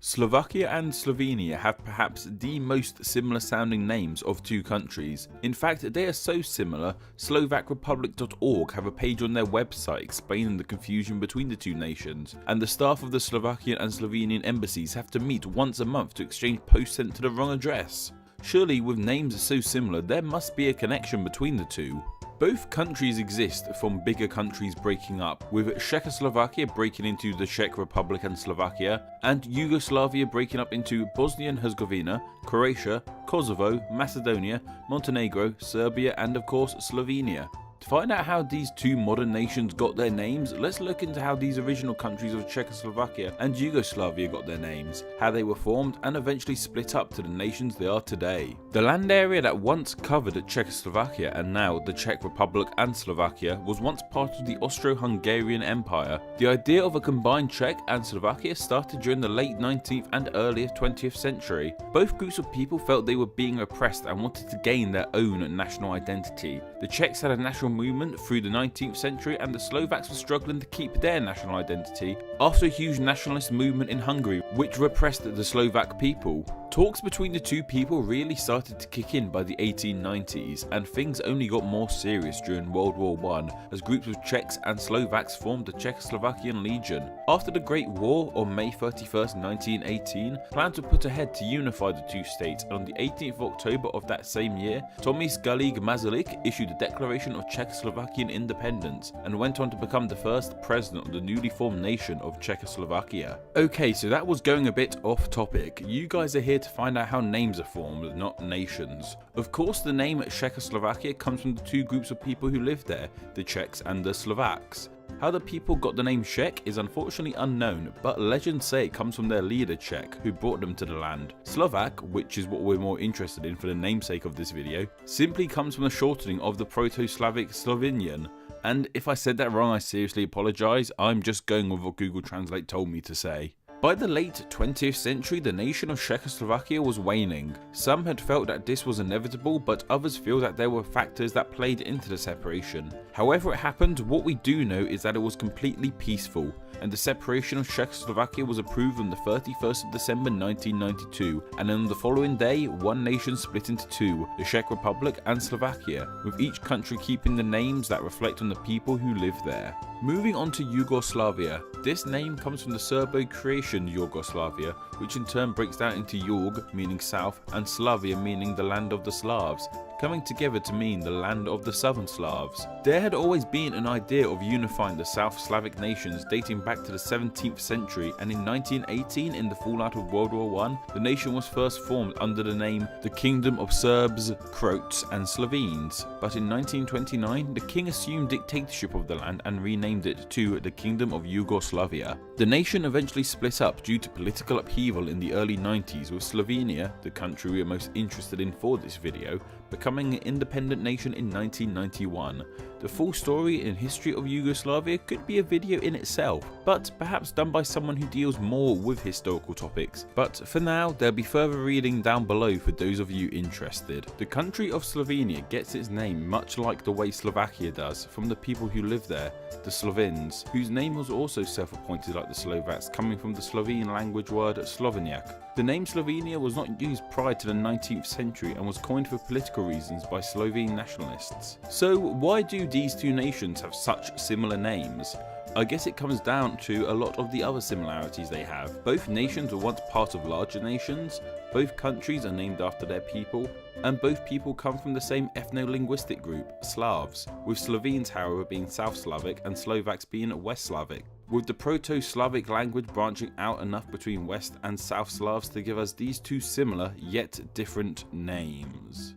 Slovakia and Slovenia have perhaps the most similar sounding names of two countries. In fact, they are so similar, SlovakRepublic.org have a page on their website explaining the confusion between the two nations, and the staff of the Slovakian and Slovenian embassies have to meet once a month to exchange posts sent to the wrong address. Surely, with names so similar, there must be a connection between the two. Both countries exist from bigger countries breaking up, with Czechoslovakia breaking into the Czech Republic and Slovakia, and Yugoslavia breaking up into Bosnia and Herzegovina, Croatia, Kosovo, Macedonia, Montenegro, Serbia, and of course Slovenia. To find out how these two modern nations got their names, let's look into how these original countries of Czechoslovakia and Yugoslavia got their names, how they were formed and eventually split up to the nations they are today. The land area that once covered Czechoslovakia and now the Czech Republic and Slovakia was once part of the Austro-Hungarian Empire. The idea of a combined Czech and Slovakia started during the late 19th and earlier 20th century. Both groups of people felt they were being oppressed and wanted to gain their own national identity. The Czechs had a national movement through the 19th century, and the Slovaks were struggling to keep their national identity after a huge nationalist movement in Hungary which repressed the Slovak people. Talks between the two people really started to kick in by the 1890s, and things only got more serious during World War I as groups of Czechs and Slovaks formed the Czechoslovakian Legion. After the Great War on May 31st, 1918, plans were put ahead to unify the two states, and on the 18th of October of that same year, Tomislav Masaryk issued a declaration of Czechoslovakian independence and went on to become the first president of the newly formed nation of Czechoslovakia. Okay, so that was going a bit off topic. You guys are here to find out how names are formed, not nations. Of course, the name Czechoslovakia comes from the two groups of people who lived there, the Czechs and the Slovaks. How the people got the name Czech is unfortunately unknown, but legends say it comes from their leader Czech, who brought them to the land. Slovak, which is what we're more interested in for the namesake of this video, simply comes from the shortening of the Proto-Slavic Slovenian. And if I said that wrong, I seriously apologise. I'm just going with what Google Translate told me to say. By the late 20th century, the nation of Czechoslovakia was waning. Some had felt that this was inevitable, but others feel that there were factors that played into the separation. However it happened, what we do know is that it was completely peaceful, and the separation of Czechoslovakia was approved on the 31st of December 1992, and on the following day, one nation split into two, the Czech Republic and Slovakia, with each country keeping the names that reflect on the people who live there. Moving on to Yugoslavia, this name comes from the Serbo-Croatian Yugoslavia, which in turn breaks down into Jug, meaning south, and Slavia, meaning the land of the Slavs, coming together to mean the land of the Southern Slavs. There had always been an idea of unifying the South Slavic nations dating back to the 17th century, and in 1918, in the fallout of World War I, the nation was first formed under the name the Kingdom of Serbs, Croats and Slovenes. But in 1929, the king assumed dictatorship of the land and renamed it to the Kingdom of Yugoslavia. The nation eventually split up due to political upheaval in the early 90s, with Slovenia, the country we are most interested in for this video, becoming an independent nation in 1991. The full story and history of Yugoslavia could be a video in itself, but perhaps done by someone who deals more with historical topics. But for now, there'll be further reading down below for those of you interested. The country of Slovenia gets its name much like the way Slovakia does, from the people who live there, the Slovenes, whose name was also self-appointed like the Slovaks, coming from the Slovene language word Sloveniak. The name Slovenia was not used prior to the 19th century and was coined for political reasons by Slovene nationalists. So why do these two nations have such similar names? I guess it comes down to a lot of the other similarities they have. Both nations were once part of larger nations, both countries are named after their people, and both people come from the same ethno-linguistic group, Slavs, with Slovenes however being South Slavic and Slovaks being West Slavic, with the Proto-Slavic language branching out enough between West and South Slavs to give us these two similar yet different names.